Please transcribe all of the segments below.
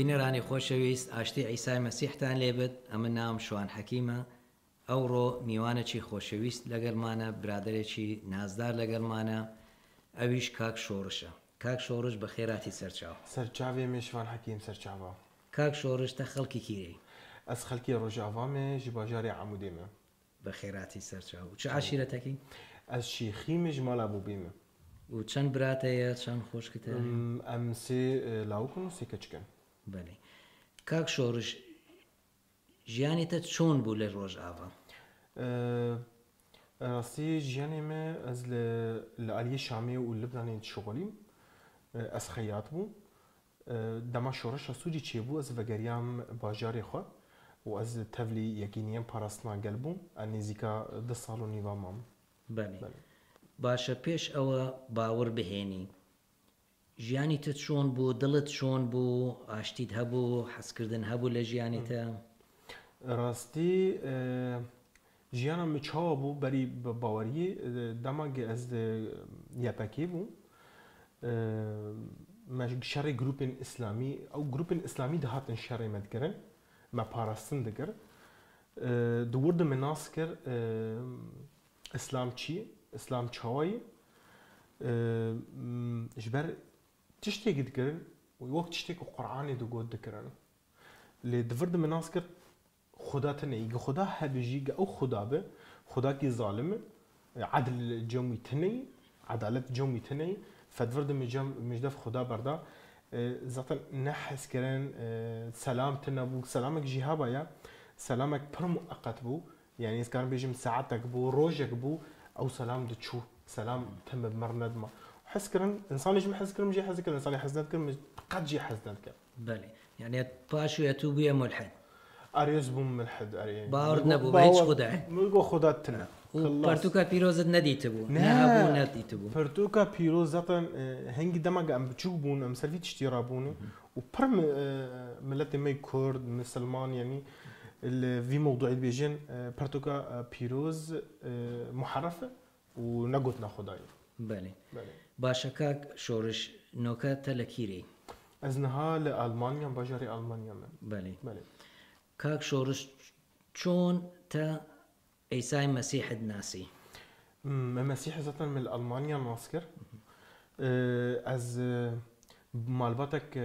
بینێرانی خۆشەویست ئاشتی عیسای مەسیحتان لێبێت ئەمە نام شوان حەکیمە ئەوڕۆ میوانێکی خۆشەویست لەگەڵمانە برادێکی نازدار لەگەڵمانە ئەویش کاک شۆڕشە. کاک شۆڕش بە خێراتی سەرچاو سەرچاوێ مێشوان حەکیم سەرچاوە. کاک شۆڕش تە خەڵکی کیرەی؟ ئەس خەڵکی ڕۆژاوامێ ژی باژاری عەمودێمە. بە خێراتی سەرچاو. چ عاشیرەتەکی؟ ئەس شیخیمێ ژ ماڵا بووبیمە. و چەند براتەیە چەند خۆشکتە؟ ئەم سێ لاوکن و سێ کەچکن. بەێ کاک شۆڕش ژیانیتە چۆن بوو لە ڕۆژئاوا؟ ڕاستی ژیانێمە ئەس لە ئالیە شامێ و لبنانێ شغۆلیم ئەس خەیات بوو دەما شۆڕشە سوودی چێبوو ئەس بەگەریام باژارێ خوا و ئەس تەڤلی یەکینیەم پاراستنا گەل بووم ئە نێزیکا 10 ساڵ و نیڤا مام. باشە پێش ئەوە باوەڕ بهێنی ژیانی تت چۆن بوو؟ دڵت چۆن بوو؟ ئاشتیت هەبوو؟ حەزکردن هەبوو لە ژیانیتە؟ ڕاستی ژیانم چاوە بوو بەری باوەریە دەماگە ئەس یەپەکێ بوو شەڕی گروپین ئیسلامی ئەو گروپین ئیسلامی دەهاتن شەڕێ مەدگەرن مە پاراستن دەگەر دووردە من ناس کرد ئیسلام چییە؟ ئیسلام چاوایی ژبەر تشتێکی دکردن وەک تشتێک و قورعانی دەگۆت دەکردن لێ دڤردە من ناس کرد خدا تنەی گە خدا هەبژی گە ئەو خدا بە خداکی ظالمە عدل جەمی تنەی عدالت جەمی تنەی فدڤردە مژدەف خدا بەردا زاتن نەحەزکردن سەلام تنە بوو سەلامێک ژی هەبایە سەلامێک پڕ موەقەت بوو یعنی ئێسکان بێژم سەعاتێک بوو ڕۆژێک بوو ئەو سەلام دەچوو سەلام تم بمەڕ نەدمە حەزکردن ئینسانیش حەزکردم ژێ حەزکردن ئینسانی حەز نەکردم قەت ژێ حەز نەکرد. بەێ یعنی پاش تو بووە ملحد؟ ئەرێز بووم ملحد ئەرێ باوەڕ نەبوو بە هیچ خوددا بۆ خوددا تنە. پەرتووکە پیرۆزت نەدیتە بوو؟ نەبوو نەدیتە بوو. پەرتووکە پیرۆز زەتەن هەنگی دەمەگە ئەم بچوو بوون ئەم سەروی تشتی ڕابوون و پڕ ملەتی مەی کورد مسلمان یعنی في موضوع بيجين برتوكا بيروز محرفة ونقطنا خداي. بله. باشا كاك شورش نوكا تلكيري. أزنها لألمانيا بجاري ألمانيا من. بله. كاك شورش شون تا عيسى مسيح الناسي؟ مسيح ذاتا من ألمانيا ناسكر. از مالباتك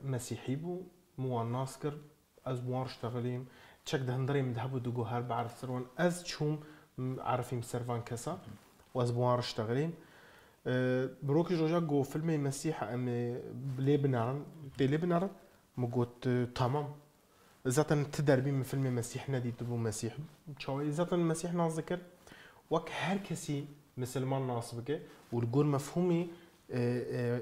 مسيحي بو مو ناسكر از موار اشتغلیم چک دهندریم دهبو دوگو هر بعرف سروان از چوم عرفیم سروان کسا و از موار اشتغلیم بروك جوجا جو فيلم مسيح ام لبنان لبنان مقوت تمام ذاتا تدربي من فيلم مسيح ندي تبو مسيح شوي ذاتا مسيح ناس ذكر وك هر كسي مسلمان ناس بك والجور مفهومي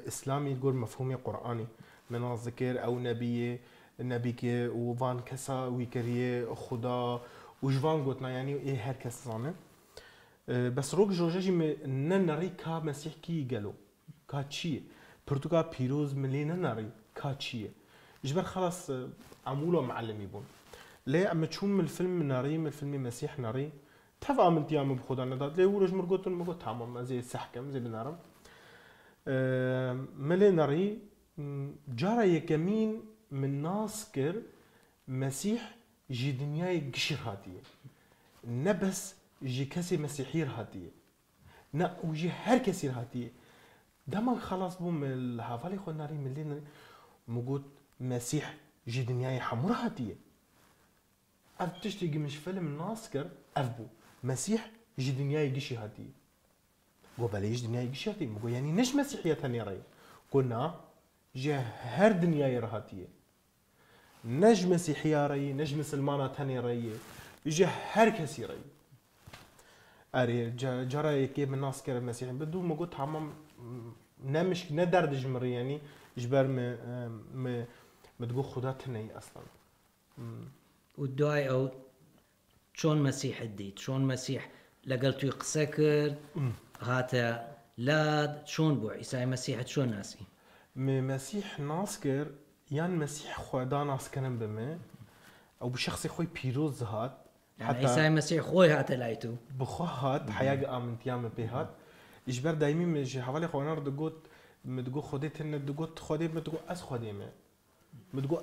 اسلامي الجور مفهومي قراني من ناس ذكر او نبيه النبي كي وفان كسا ويكريه خدا وجوان قلتنا يعني ايه هر كس زانه بس روك جوجاجي ننري كا مسيح كي قالوا كا تشي برتوكا بيروز ملينا نري كا تشي جبر خلاص عمولو معلم يبون ليه اما تشوم من الفيلم ناري من الفيلم مسيح ناري تفا من تيام بخدا نداد ليه ورج مرقوتن مقو تمام زي سحكم زي بنارم ملي ناري جارا يكمين من ناسكر مسيح جي دنياي قشر هاتيه نبس جي كسي مسيحير هاتيه نا وجي هر كسير هاتيه دما خلاص بوم الحفالي خو ناري ملين موجود مسيح جي دنياي حمر هاتيه اف تشتي مش فيلم ناسكر افبو مسيح جي دنياي قشي هاتيه قو بليش دنياي قشي هاتيه مقول يعني نش مسيحية ثانية راي قلنا جي هر دنياي رهاتيه نج مسيحية رأي نج مسلمانة تاني رأي يجي هر كسي رأي أري جرى كيف من الناس كره مسيحي بدو ما قلت تمام نمش ندردج مري يعني إجبار ما تقول خدا تني أصلا والدعاء أو شون مسيح الديت شون مسيح لقلتو يقسكر هاتا لاد شون بو عيسى مسيح شون ناسي مسيح ناسكر يعني مسيح خدا ناس كنن بما او بشخصي خوي بيروز هات حتى عيسى مسيح خوي هات لايتو بخو هات حياة امن تيام بهات اجبر دايما مش حوالي خوانار دقوت متقو خديت ان دقوت خدي متقو از خدي ما متقول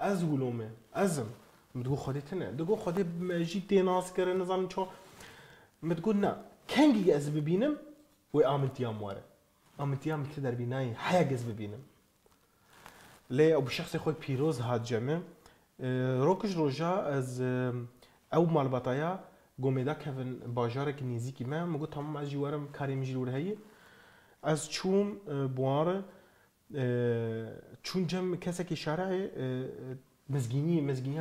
از ولومه ازم متقول خديتنا دقو خدي جيتي ناس كر نظام شو متقول نا كان جي از ببينم وآمنت يام واره آمنت يام تقدر بيناي حاجة از ببينم ليه أو بشخص خوي بيروز هاد جمع روكش روجا از او مال بطايا قوميدا كيفن باجارك نيزيكي ما مقول تمام از جوارم كاري مجرور هي از چوم بواره چون جم کسی شارع مزگینی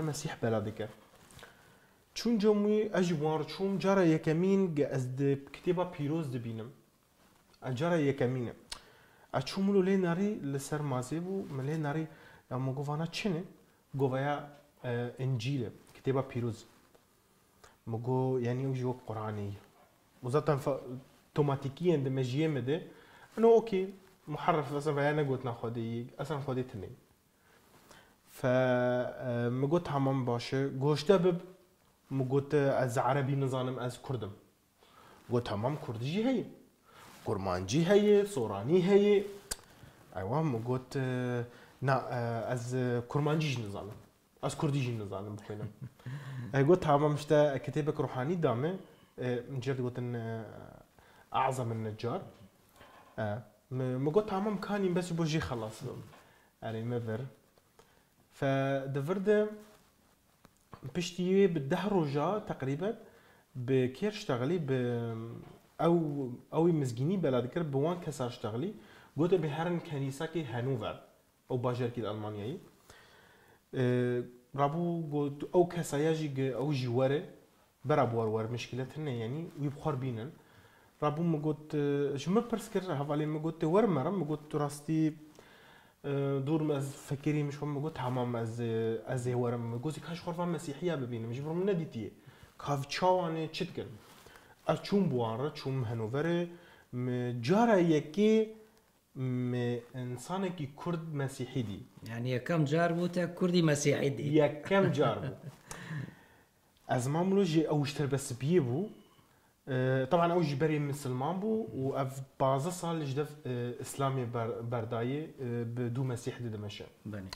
مسیح بلادکه چون جمعی اجوار چون جرا یکمین از کتابا پیروز دبینم جرا یکمینه اچوملو لی ناری لسر مازی بو ملی ناری اما گوانا چنه گوایا انجیل کتابا پیروز مگو یعنی اوجو قرآنی وزاتن اوتوماتیکی اند مجیه مده انه اوكي محرف مثلا فانا قلت ناخذ اصلا خذيتني فمقلت همام باشه گوشته بب مقلت از عربي نظام از كردم قلت همام كردجي هي كرمانجي هي صوراني هي ايوه مقلت نا از كرمانجي نظام از كردجي نظام بخينا قلت همام مشتا كتابك روحاني دامه مجرد قلت ان اعظم النجار مقول تمام كان بس بوجي خلاص يعني مفر فدفرد بشتي بالدهر رجا تقريبا بكير اشتغلي ب او مزجيني بلادكر بوان كسر اشتغلي قلت بهرن كنيسة كي هانوفر او باجر كي الالمانياي رابو قلت او كساياجي او جواره برابور ور مشكلتنا يعني ويبخر بينن رابو مقولت جمع برسكر هفالي مقولت ورمرم مقولت راستي دور مز فكري مش مقولت همام از ورم مقولت كاش خرفان مسيحية ببينه مش برم نديتيه كاف تشاوانه چتكن اچوم بواره چوم هنوفر جارا يكي انسان كي كرد مسيحي دي يعني كم جار بوتا كردي مسيحي دي يا كم جار بو از ماملو جي اوشتر بس بيبو طبعا اوج بري مسلمان بو واف بازا صار جدف اسلامي بردايه بدو مسيح دمشق بني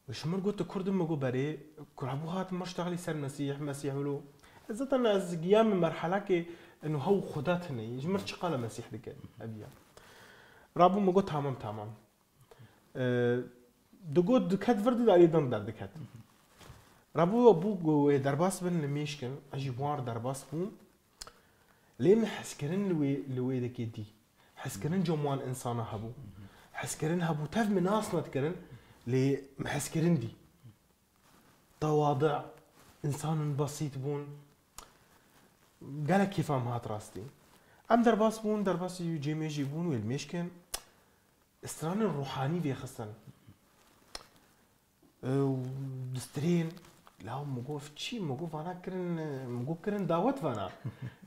وشمر قلت كرد مقو بري كربو هات مشتغلي سر مسيح ولو عزت انا از قيام مرحله كي انه هو خداتني جمر قال مسيح دك ابيا رابو مقو تمام دقود كات فردي داري دم دردكات رابو ابو درباس بن ميشكن اجي بوار درباس بو ليه محسكرين لوي دكي دي حسكرين جموان انسان هبو حسكرين هبو تاف من ناس نتكرن ليه محسكرين دي تواضع انسان بسيط بون قالك كيف ام هات راستي ام درباس بون درباس يجي بون والمشكن استران الروحاني في خصن دسترين لا مقوف شي مقوف انا كرن مقوف كرن دعوت فانا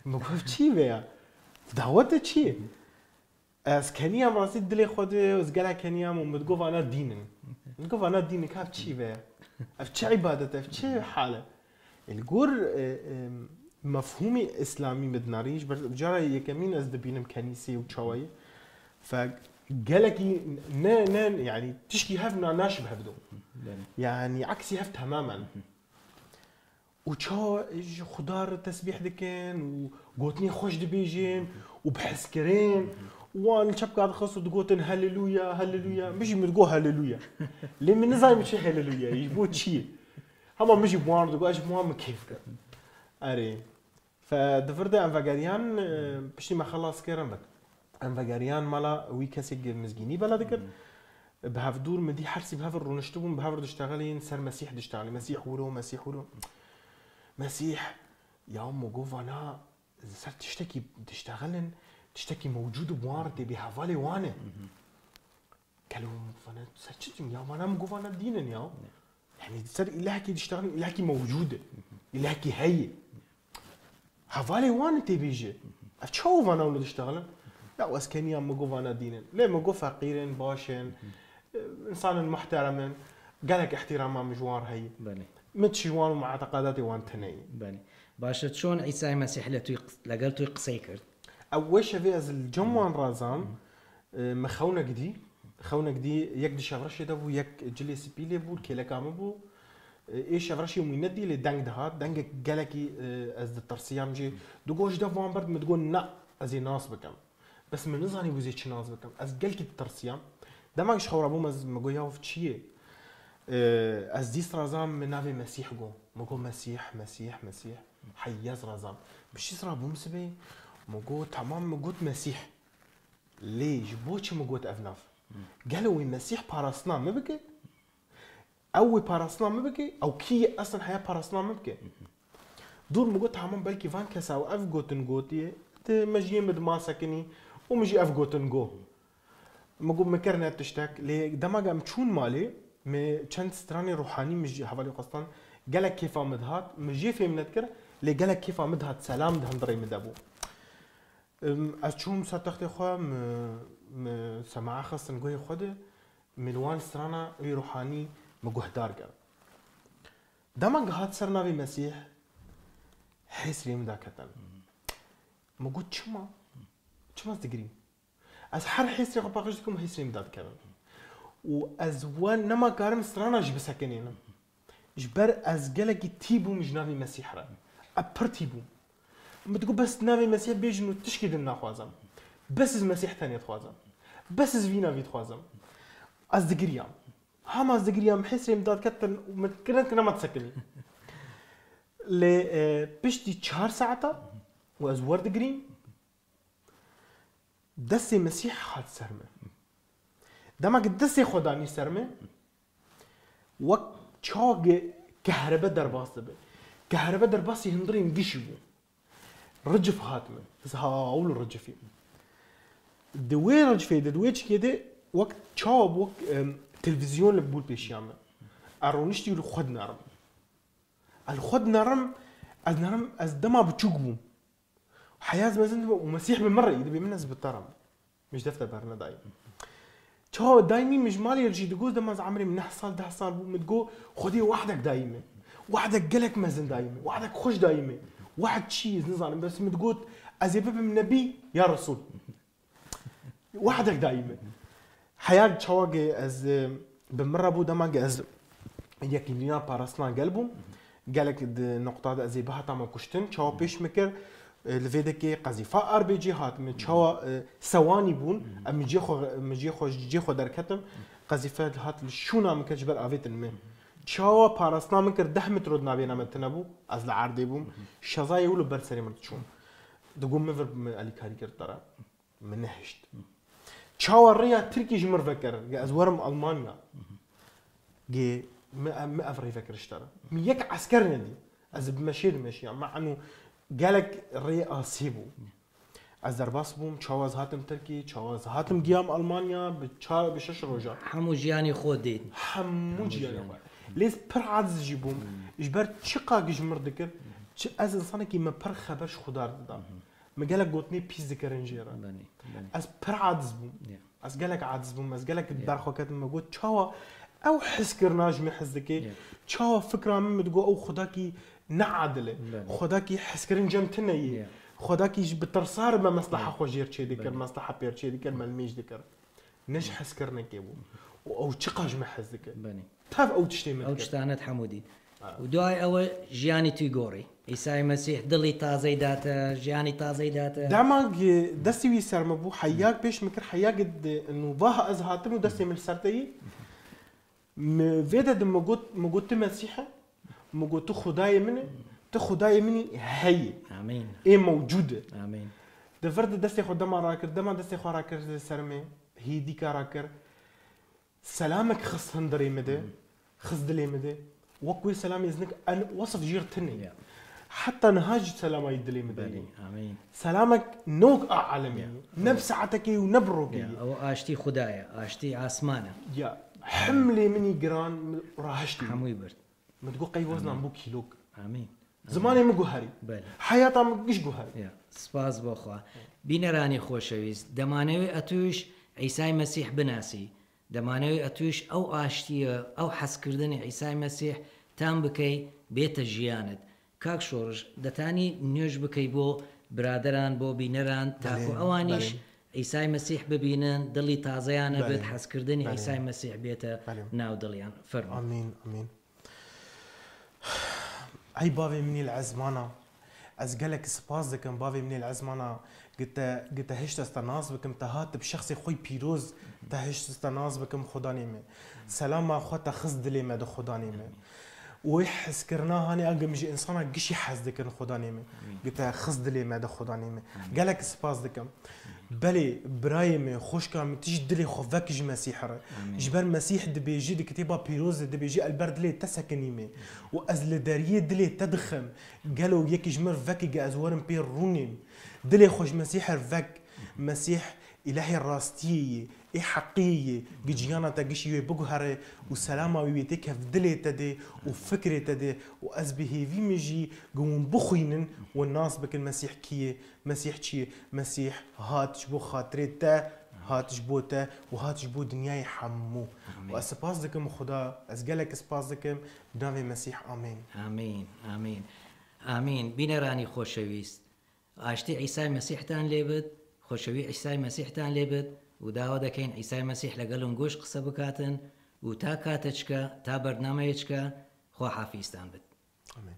مقوف شي بيا دعوت شي از كنيا مراسي دلي خود از قال كنيا متقوف انا دينن متقوف انا دينك كاف شي بيا اف شي عباده اف شي حاله الجور مفهومي اسلامي مدناريش بجرا يكمين از دبينم كنيسه وشوي فقالك نان يعني تشكي هفنا ناشب هفدو يعني عكسي هف تماما وشو خضار تسبيح دكن وقوتني خوش دبيجين وبحسكرين وان شاب قاعد خاص وتقوتن هللويا هللويا مش متقو هللويا ليه من نظام شي هللويا يجبو شي هما مش بوان تقو اش بوان كيف اري فدفرده انفاغاريان بشي ما خلاص كيرن بك انفاغاريان مالا وي كاسيك مزجيني بلا دكر بهاف دور مدي حرسي بهاف رونشتبون بهاف دشتغلين سر مسيح دشتغلي مسيح ولو مسيح يا ام جوفانا صار تشتغلن تشتكي موجود بوارتي بهافالي وانا قالوا فانا سجلتم يا وانا مجوفانا دينن يا يعني صار الهكي تشتغل الهكي موجوده الهكي هي هافالي وانا تبيجي اشوف انا ولا تشتغلن لا واسكنيا مجوفانا دينن ليه مجو فقيرين باشن انسان محترم قالك احترام مجوار هي بني متشوان مع اعتقاداتي وان تني بني باشا شلون عيسى مسيح لقلتو قصي كرت اول شيء في از الجموان رازان مخونه قدي خونك دي يك دي شفرشي دبو يك جلي سبيلي بو كيلا كام بو ايه شفرشي وميندي اللي دنگ دهات دنگ جلكي از الترسيام جي دوغوش دفوان برد متقول نا ازي ناس بكم بس من نزاني وزي چ ناس بكم از جلكي الترسيام دماغش خورا بو مز مگويا وف چيه از ديس رازام من نافي مسيح جو مگو مسيح مسيح مسيح حياز رازام بشي صرا بو مسبي مگو تمام مگوت مسيح ليش بوچ مگوت افناف قالوا المسيح باراسنا ما بكي او باراسنا ما بكي او كي اصلا حياه باراسنا ما بكي دور مگوت تمام بلكي فان كسا او اف گوتن گوتي مجي مد ما سكني ومجي اف گوتن جو مگو مكرنا تشتاك لي دماغ ام چون مالي مي چند ستراني روحاني مجي حوالي قسطن قالك كيف مدهات مجي في منذكر لي قالك كيف مدهات سلام دهندري مدابو اشوم ساتختي خو سماع خاص نقول خده من وان سترانا وي روحاني مجهدار قال دماغ هات سرنا في مسيح حس ريم داكتن مقول شما تقري از هر حس ريم باقيشكم حس ريم داد كان وازوان نما كارم سترانا جب سكنين جبر از قالك تيبو مجنابي مسيح را ابر تيبو بتقول بس نافي المسيح بيجنو تشكي دنا خوازم بس المسيح ثاني خوازم بس فينا في خوازم از دقريام هم از دقريام حس امداد كتن ومتكرن ما تسكني ل بشتي 4 ساعات واز ورد جرين دسي مسيح هاد سرمه دما قدسي خداني سرمه وقت چاق كهرباء درباس به كهرباء درباس هندرين ديشو رجف هاتمه بس هاول الرجفي دوي رجفي دويش كده وقت شاب وقت تلفزيون اللي بقول بيشيامه ارونشتي الخد نرم الخد نرم از دما بتشوقهم حياة مثلا ومسيح بالمره اذا بيمنز بالطرم مش دفتر برنا دايم شو دايمي مش مالي يرجي تقول دما عمري من حصل ده حصل متقول خدي وحدك دايما وحدك قلك مزن دايما وحدك خوش دايما واحد شيء نظام بس متقول أزيبه من نبي يا رسول وحدك دائما حياة شواقي از بمرة بو دماغ از يكينينا باراسنا قلبهم قالك النقطة أزيبها تاما كشتن شوا بيش مكر الفيدكي قذيفة بي جهات من شوا سواني بون مجيخو دركتم قذيفة هات الشونا مكجبر آفيت المه شوا باراسنا منكر 10 متر ودنا بينا متنبو از العرض بوم شظاي يقولوا برسري مرتشون دقوم مفر علي كاريكر ترى من نهشت شوا الريا تركي جمر فكر از ورم المانيا جي ما افري فكر اشترى ميك عسكرنا دي از بمشير ماشي مع انه قالك الريا اسيبو از درباس بوم شواز هاتم تركي شواز هاتم قيام المانيا بشش رجع حمو جياني خودين حمو جياني ليس پر عادز جيبوم اجبر چقا جمر دكر از انسان كي ما پر خبرش خدار دام ما قالك قوتني بيز ذكرنجيرا از پر عادز بوم از قالك عادز بوم از قالك الدار وقت ما قلت شاوا او حسكرناج من حزدكي شاوا فكره من تقول او خداكي نعدله خداكي حسكرنجم تني خداكي بترصار ما مصلحه خوجير تشي ديكر مصلحه بير تشي ديكر مالميج ديكر نج حسكرنا كيبو او چقاج ما حزدك بني تاف او تشتي من او تشتانت حمودي ودعاء او جياني تيغوري عيسى المسيح دلي تازي داتا جياني تازي داتا دعما دسي وي سرمبو حياك بيش مكر حياك انه ظاها ازهاتم ودسي من سرتي فيدا دم موجود مسيحه موجود خداي مني تخداي مني هي امين ايه موجوده امين دفرد دسي خدما راكر دما دسي خراكر سرمي هي دي كراكر سلامك خص هندري مدى خص دلي مدى وقوي سلام يزنك ان وصف جيرتني حتى نهاج سلام يدلي مدى امين سلامك نوك عالمي نفسعتك ونبرك او اشتي خدايا اشتي عاسمانه يا حملي مني جران راهشتي حموي برد متقول قي وزن عم بو كيلوك امين زماني مجوهري حياتها مش جوهري سپاس بخوا بینرانی خوشویست دمانوی اتوش عیسی مسیح بناسی دمانوی اتوش او آشتیه او حس کردن عیسی مسیح تام بکی بیت جیانت کاک شورج دتانی نیوش بکی بو برادران بو بینران تاکو اوانیش ئیسای مەسیح ببینن دڵی تازەیانە بەڵێ. بێت حەزکردنی بەڵێ. ئیسای مەسیح بێتە بەڵێ. ناو دڵیان فەرموو. امين امين. اي بابي مني العزمانه از قالك سباس دكم بابي مني العزمانه قلت هشت استناس بكم تهات بشخصي خوي بيروز تهشت استناس بكم خداني مي سلام اخوتا خص دلي ما دو خداني مي ويحس كرنا هاني اقم يجي انسان قشي حس دكن خداني مي قلت خص دلي ما دو خداني مي قالك سباس دكم بلي برايمي خوش كان تيجي دلي خوفك جي مسيح رأي جبر مسيح دبيجي دي كتيبا بيروز دبيجي البرد لي تسكنيمي وازل داريه دلي تدخم قالوا يك جمر فك ازورن بير رونيم دلي خوش مسيح الفك مسيح إلهي الراستية إيه حقية جيانا تجيشي بجهرة وسلامة ويتك في دلي تدي وفكرة تدي وأزبه في مجي جون بخينن والناس بك المسيح كيه مسيح شيء مسيح هات شبو خاطرته هات شبو تا وهات شبو دنياي حمو وأسباس دكم خدا أزجلك أسباس دكم بنام المسيح آمين آمين آمين آمين بينراني خوشويست عشتي عيسى مسيح تان ليبد خوشوي عيسى مسيح تان ليبد وداوا دكين عيسى مسيح لقلن قوش قصة بكاتن وتا كاتشكا تا برنامجكا خو حافيستان بد آمين.